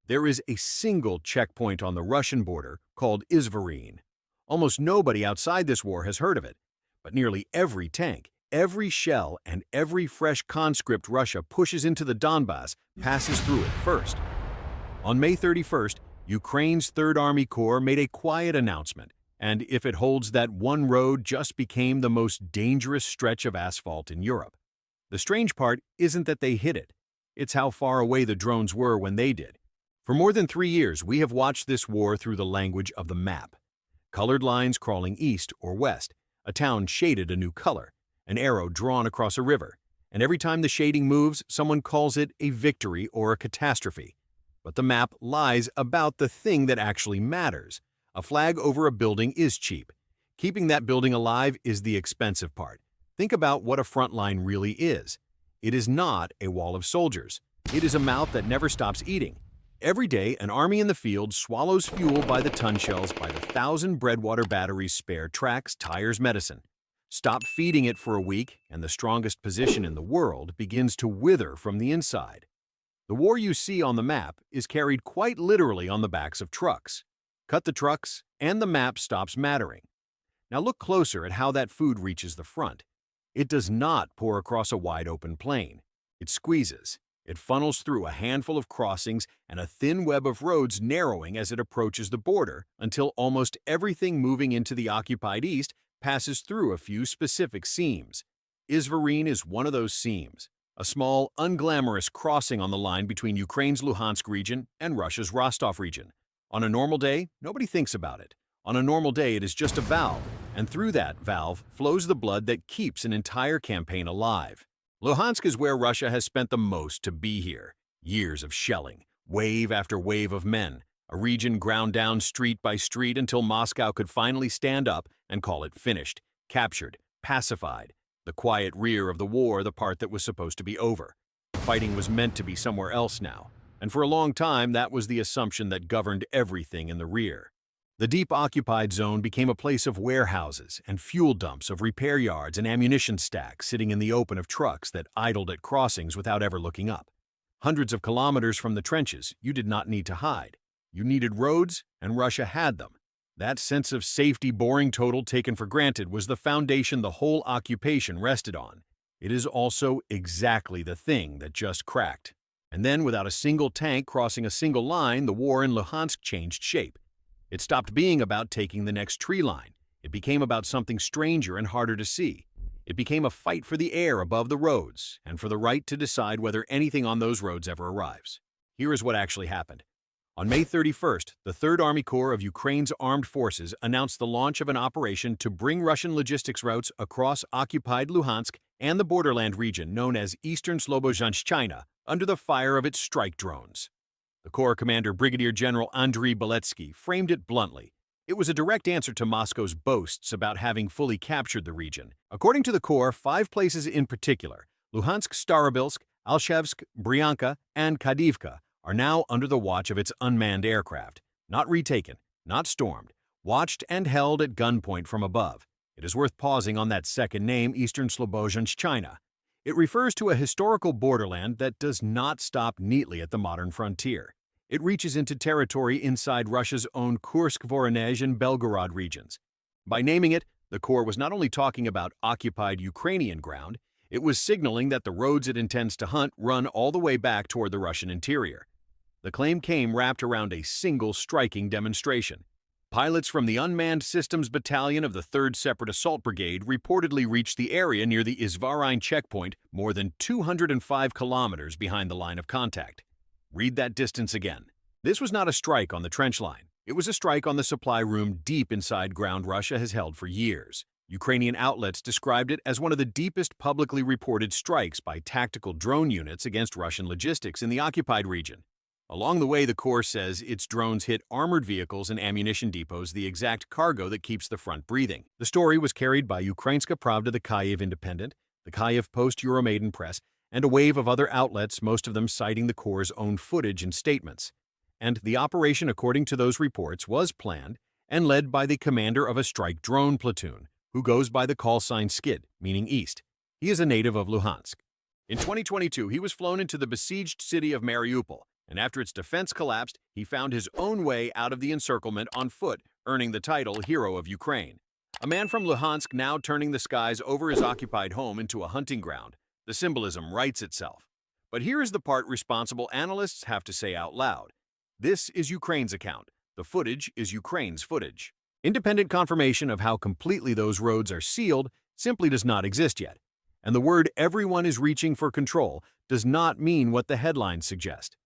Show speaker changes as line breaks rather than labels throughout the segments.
There is a single checkpoint on the Russian border called Izvarin. Almost nobody outside this war has heard of it, but nearly every tank, every shell, and every fresh conscript Russia pushes into the Donbass passes through it first. On May 31st, Ukraine's Third Army Corps made a quiet announcement, and if it holds that one road just became the most dangerous stretch of asphalt in Europe. The strange part isn't that they hit it, it's how far away the drones were when they did. For more than 3 years, we have watched this war through the language of the map. Colored lines crawling east or west, a town shaded a new color, an arrow drawn across a river, and every time the shading moves, someone calls it a victory or a catastrophe. But the map lies about the thing that actually matters. A flag over a building is cheap. Keeping that building alive is the expensive part. Think about what a front line really is. It is not a wall of soldiers. It is a mouth that never stops eating. Every day, an army in the field swallows fuel by the ton shells, by the 1,000 breadwater batteries, spare tracks, tires, medicine. Stop feeding it for a week, and the strongest position in the world begins to wither from the inside. The war you see on the map is carried quite literally on the backs of trucks. Cut the trucks, and the map stops mattering. Now look closer at how that food reaches the front. It does not pour across a wide-open plain. It squeezes. It funnels through a handful of crossings and a thin web of roads narrowing as it approaches the border until almost everything moving into the occupied east passes through a few specific seams. Izvarin is one of those seams, a small, unglamorous crossing on the line between Ukraine's Luhansk region and Russia's Rostov region. On a normal day, nobody thinks about it. On a normal day, it is just a valve, and through that valve flows the blood that keeps an entire campaign alive. Luhansk is where Russia has spent the most to be here. Years of shelling, wave after wave of men, a region ground down street by street until Moscow could finally stand up and call it finished, captured, pacified. The quiet rear of the war, the part that was supposed to be over. Fighting was meant to be somewhere else now, and for a long time that was the assumption that governed everything in the rear. The deep occupied zone became a place of warehouses and fuel dumps, of repair yards and ammunition stacks sitting in the open of trucks that idled at crossings without ever looking up. Hundreds of kilometers from the trenches, you did not need to hide. You needed roads, and Russia had them. That sense of safety, boring total taken for granted, was the foundation the whole occupation rested on. It is also exactly the thing that just cracked. And then, without a single tank crossing a single line, the war in Luhansk changed shape. It stopped being about taking the next tree line. It became about something stranger and harder to see. It became a fight for the air above the roads, and for the right to decide whether anything on those roads ever arrives. Here is what actually happened. On May 31st, the Third Army Corps of Ukraine's armed forces announced the launch of an operation to bring Russian logistics routes across occupied Luhansk and the borderland region known as Eastern Slobozhanshchina under the fire of its strike drones. The Corps commander, Brigadier General Andriy Beletsky, framed it bluntly. It was a direct answer to Moscow's boasts about having fully captured the region. According to the Corps, 5 places in particular, Luhansk, Starobilsk, Alshevsk, Bryanka, and Kadivka, are now under the watch of its unmanned aircraft, not retaken, not stormed, watched and held at gunpoint from above. It is worth pausing on that second name, Eastern Slobozhanshchina. It refers to a historical borderland that does not stop neatly at the modern frontier. It reaches into territory inside Russia's own Kursk, Voronezh, and Belgorod regions. By naming it, the Corps was not only talking about occupied Ukrainian ground, it was signaling that the roads it intends to hunt run all the way back toward the Russian interior. The claim came wrapped around a single striking demonstration. Pilots from the Unmanned Systems Battalion of the 3rd Separate Assault Brigade reportedly reached the area near the Izvarin checkpoint more than 205 kilometers behind the line of contact. Read that distance again. This was not a strike on the trench line. It was a strike on the supply room deep inside ground Russia has held for years. Ukrainian outlets described it as one of the deepest publicly reported strikes by tactical drone units against Russian logistics in the occupied region. Along the way, the Corps says its drones hit armored vehicles and ammunition depots, the exact cargo that keeps the front breathing. The story was carried by Ukrainska Pravda, the Kyiv Independent, the Kyiv Post, Euromaidan Press, and a wave of other outlets, most of them citing the Corps' own footage and statements. And the operation, according to those reports, was planned and led by the commander of a strike drone platoon, who goes by the call sign Skid, meaning east. He is a native of Luhansk. In 2022, he was flown into the besieged city of Mariupol And after its defense collapsed, he found his own way out of the encirclement on foot, earning the title Hero of Ukraine. A man from Luhansk now turning the skies over his occupied home into a hunting ground. The symbolism writes itself. But here is the part responsible analysts have to say out loud. This is Ukraine's account. The footage is Ukraine's footage. Independent confirmation of how completely those roads are sealed simply does not exist yet. And the word everyone is reaching for control does not mean what the headlines suggest.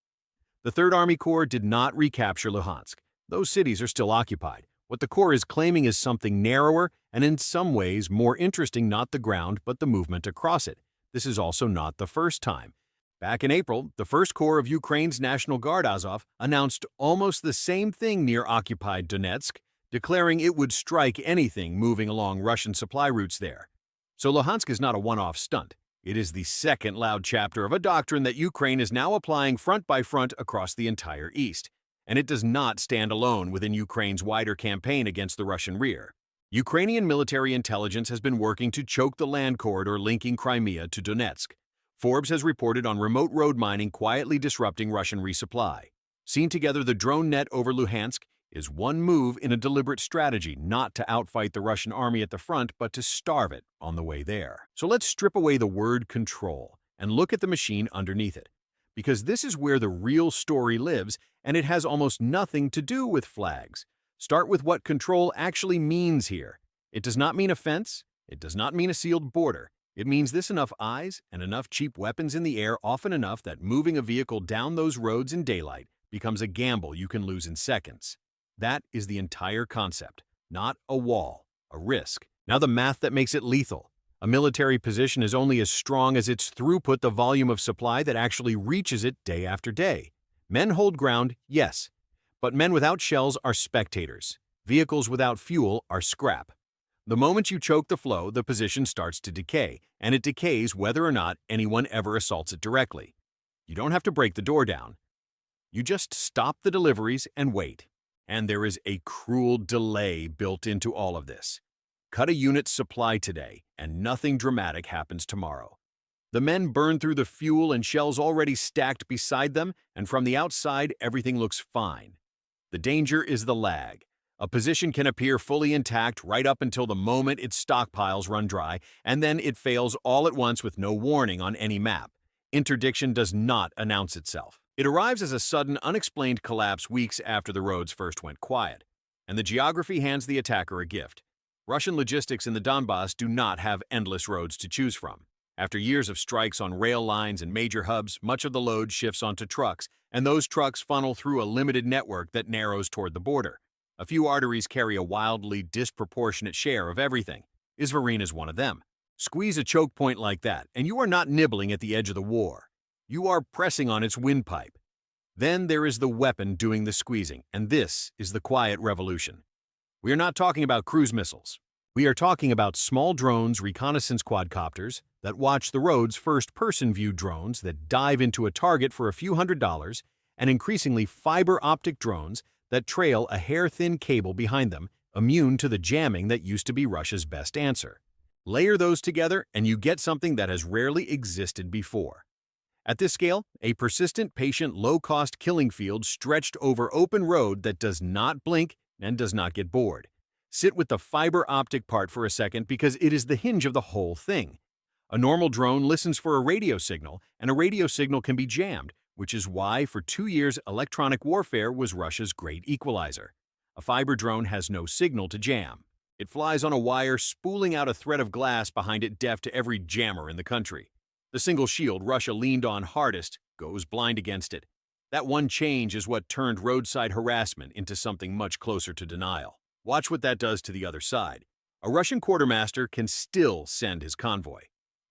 The Third Army Corps did not recapture Luhansk. Those cities are still occupied. What the Corps is claiming is something narrower and in some ways more interesting, not the ground, but the movement across it. This is also not the first time. Back in April, the 1st Corps of Ukraine's National Guard Azov announced almost the same thing near occupied Donetsk, declaring it would strike anything moving along Russian supply routes there. So Luhansk is not a one-off stunt. It is the second loud chapter of a doctrine that Ukraine is now applying front by front across the entire East. And it does not stand alone within Ukraine's wider campaign against the Russian rear. Ukrainian military intelligence has been working to choke the land corridor linking Crimea to Donetsk. Forbes has reported on remote road mining quietly disrupting Russian resupply. Seen together, the drone net over Luhansk is one move in a deliberate strategy not to outfight the Russian army at the front, but to starve it on the way there. So let's strip away the word control and look at the machine underneath it. Because this is where the real story lives, and it has almost nothing to do with flags. Start with what control actually means here. It does not mean a fence. It does not mean a sealed border. It means this: enough eyes and enough cheap weapons in the air, often enough that moving a vehicle down those roads in daylight becomes a gamble you can lose in seconds. That is the entire concept, not a wall, a risk. Now the math that makes it lethal. A military position is only as strong as its throughput, the volume of supply that actually reaches it day after day. Men hold ground, yes, but men without shells are spectators. Vehicles without fuel are scrap. The moment you choke the flow, the position starts to decay, and it decays whether or not anyone ever assaults it directly. You don't have to break the door down. You just stop the deliveries and wait. And there is a cruel delay built into all of this. Cut a unit's supply today, and nothing dramatic happens tomorrow. The men burn through the fuel and shells already stacked beside them, and from the outside, everything looks fine. The danger is the lag. A position can appear fully intact right up until the moment its stockpiles run dry, and then it fails all at once with no warning on any map. Interdiction does not announce itself. It arrives as a sudden, unexplained collapse weeks after the roads first went quiet. And the geography hands the attacker a gift. Russian logistics in the Donbass do not have endless roads to choose from. After years of strikes on rail lines and major hubs, much of the load shifts onto trucks, and those trucks funnel through a limited network that narrows toward the border. A few arteries carry a wildly disproportionate share of everything. Izvoriin is one of them. Squeeze a choke point like that, and you are not nibbling at the edge of the war. You are pressing on its windpipe. Then there is the weapon doing the squeezing, and this is the quiet revolution. We are not talking about cruise missiles. We are talking about small drones, reconnaissance quadcopters that watch the roads, first-person view drones that dive into a target for a few $100s, and increasingly fiber optic drones that trail a hair-thin cable behind them, immune to the jamming that used to be Russia's best answer. Layer those together, and you get something that has rarely existed before. At this scale, a persistent, patient, low-cost killing field stretched over open road that does not blink and does not get bored. Sit with the fiber optic part for a second because it is the hinge of the whole thing. A normal drone listens for a radio signal, and a radio signal can be jammed, which is why for 2 years electronic warfare was Russia's great equalizer. A fiber drone has no signal to jam. It flies on a wire, spooling out a thread of glass behind it, deaf to every jammer in the country. The single shield Russia leaned on hardest goes blind against it. That one change is what turned roadside harassment into something much closer to denial. Watch what that does to the other side. A Russian quartermaster can still send his convoy.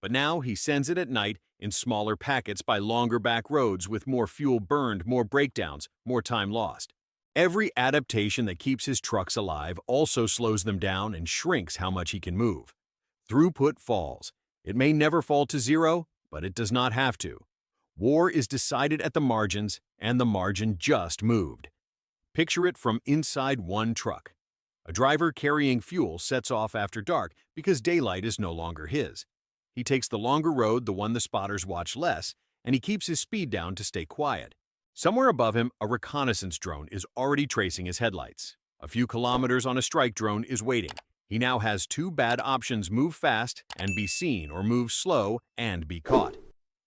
But now he sends it at night in smaller packets by longer back roads with more fuel burned, more breakdowns, more time lost. Every adaptation that keeps his trucks alive also slows them down and shrinks how much he can move. Throughput falls. It may never fall to zero, but it does not have to. War is decided at the margins, and the margin just moved. Picture it from inside one truck. A driver carrying fuel sets off after dark because daylight is no longer his. He takes the longer road, the one the spotters watch less, and he keeps his speed down to stay quiet. Somewhere above him, a reconnaissance drone is already tracing his headlights. A few kilometers on a strike drone is waiting. He now has two bad options: move fast and be seen, or move slow and be caught.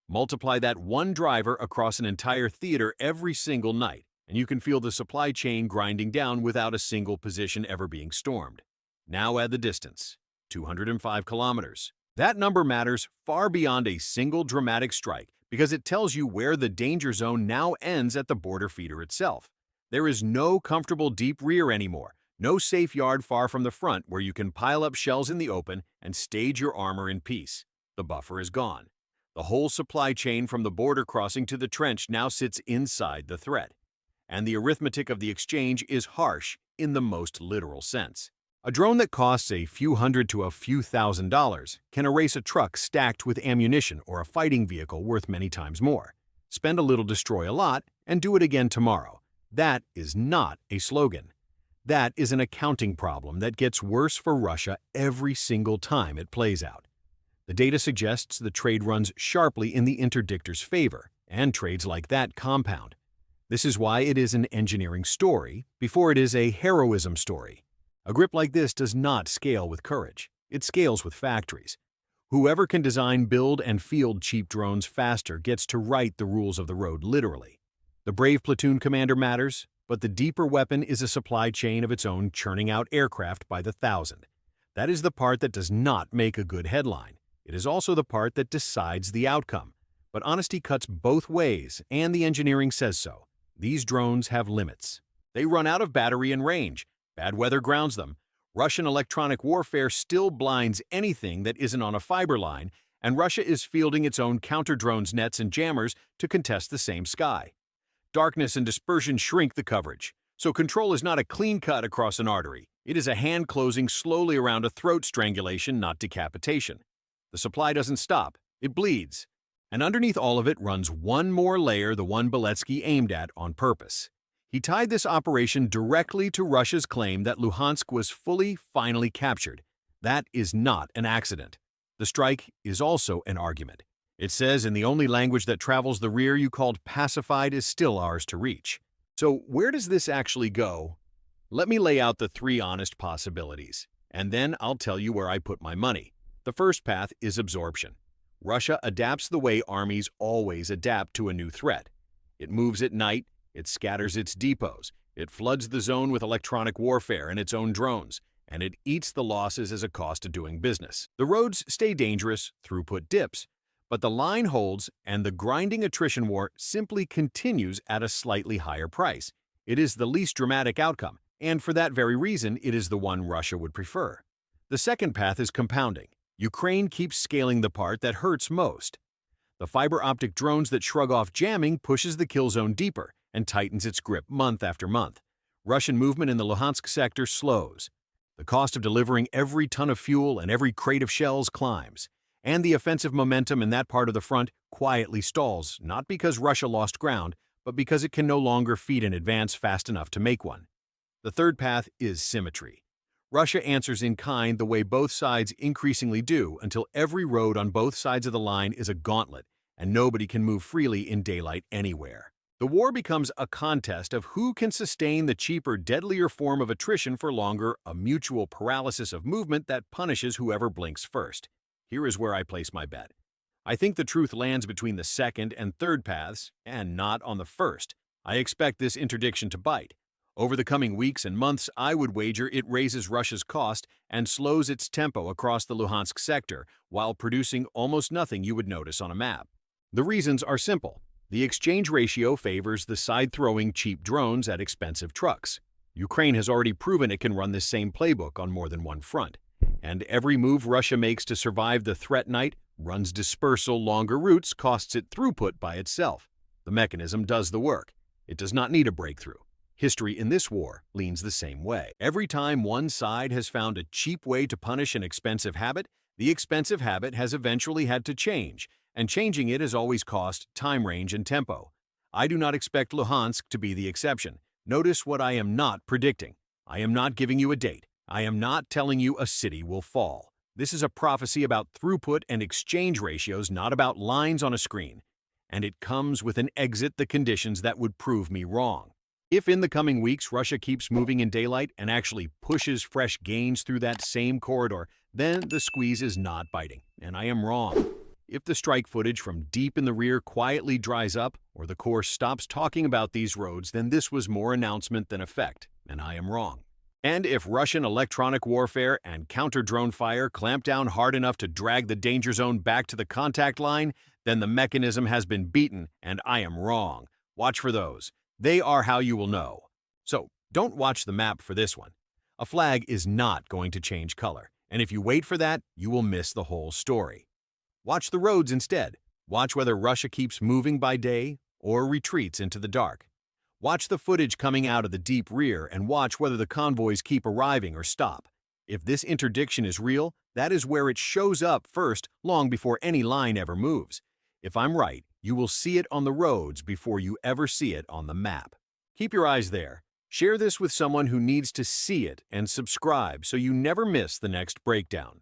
Multiply that one driver across an entire theater every single night, and you can feel the supply chain grinding down without a single position ever being stormed. Now add the distance, 205 kilometers. That number matters far beyond a single dramatic strike because it tells you where the danger zone now ends at the border feeder itself. There is no comfortable deep rear anymore, no safe yard far from the front where you can pile up shells in the open and stage your armor in peace. The buffer is gone. The whole supply chain from the border crossing to the trench now sits inside the threat. And the arithmetic of the exchange is harsh in the most literal sense. A drone that costs a few hundred to a few $1,000s can erase a truck stacked with ammunition or a fighting vehicle worth many times more. Spend a little, destroy a lot, and do it again tomorrow. That is not a slogan. That is an accounting problem that gets worse for Russia every single time it plays out. The data suggests the trade runs sharply in the interdictor's favor, and trades like that compound. This is why it is an engineering story before it is a heroism story. A grip like this does not scale with courage. It scales with factories. Whoever can design, build, and field cheap drones faster gets to write the rules of the road literally. The brave platoon commander matters, but the deeper weapon is a supply chain of its own, churning out aircraft by the thousand. That is the part that does not make a good headline. It is also the part that decides the outcome. But honesty cuts both ways, and the engineering says so. These drones have limits. They run out of battery and range. Bad weather grounds them. Russian electronic warfare still blinds anything that isn't on a fiber line, and Russia is fielding its own counter-drones, nets, and jammers to contest the same sky. Darkness and dispersion shrink the coverage, so control is not a clean cut across an artery. It is a hand closing slowly around a throat strangulation, not decapitation. The supply doesn't stop, it bleeds. And underneath all of it runs one more layer, the one Beletsky aimed at on purpose. He tied this operation directly to Russia's claim that Luhansk was finally captured. That is not an accident. The strike is also an argument. It says in the only language that travels the rear you called pacified is still ours to reach. So where does this actually go? Let me lay out the three honest possibilities, and then I'll tell you where I put my money. The first path is absorption. Russia adapts the way armies always adapt to a new threat. It moves at night, it scatters its depots, it floods the zone with electronic warfare and its own drones, and it eats the losses as a cost of doing business. The roads stay dangerous, throughput dips, but the line holds and the grinding attrition war simply continues at a slightly higher price. It is the least dramatic outcome, and for that very reason, it is the one Russia would prefer. The second path is compounding. Ukraine keeps scaling the part that hurts most. The fiber optic drones that shrug off jamming pushes the kill zone deeper and tightens its grip month after month. Russian movement in the Luhansk sector slows. The cost of delivering every ton of fuel and every crate of shells climbs. And the offensive momentum in that part of the front quietly stalls, not because Russia lost ground, but because it can no longer feed an advance fast enough to make one. The third path is symmetry. Russia answers in kind the way both sides increasingly do until every road on both sides of the line is a gauntlet and nobody can move freely in daylight anywhere. The war becomes a contest of who can sustain the cheaper, deadlier form of attrition for longer, a mutual paralysis of movement that punishes whoever blinks first. Here is where I place my bet. I think the truth lands between the second and third paths, and not on the first. I expect this interdiction to bite. Over the coming weeks and months, I would wager it raises Russia's cost and slows its tempo across the Luhansk sector while producing almost nothing you would notice on a map. The reasons are simple. The exchange ratio favors the side-throwing cheap drones at expensive trucks. Ukraine has already proven it can run this same playbook on more than one front. And every move Russia makes to survive the threat night, runs dispersal, longer routes, costs it throughput by itself. The mechanism does the work. It does not need a breakthrough. History in this war leans the same way. Every time one side has found a cheap way to punish an expensive habit, the expensive habit has eventually had to change, and changing it has always cost time, range, and tempo. I do not expect Luhansk to be the exception. Notice what I am not predicting. I am not giving you a date. I am not telling you a city will fall. This is a prophecy about throughput and exchange ratios, not about lines on a screen. and it comes with an exit the conditions that would prove me wrong. If in the coming weeks Russia keeps moving in daylight and actually pushes fresh gains through that same corridor, then the squeeze is not biting, and I am wrong. If the strike footage from deep in the rear quietly dries up, or the course stops talking about these roads, then this was more announcement than effect, and I am wrong. And if Russian electronic warfare and counter-drone fire clamp down hard enough to drag the danger zone back to the contact line, then the mechanism has been beaten, and I am wrong. Watch for those. They are how you will know. So, don't watch the map for this one. A flag is not going to change color, and if you wait for that, you will miss the whole story. Watch the roads instead. Watch whether Russia keeps moving by day or retreats into the dark. Watch the footage coming out of the deep rear and watch whether the convoys keep arriving or stop. If this interdiction is real, that is where it shows up first, long before any line ever moves. If I'm right, you will see it on the roads before you ever see it on the map. Keep your eyes there. Share this with someone who needs to see it and subscribe so you never miss the next breakdown.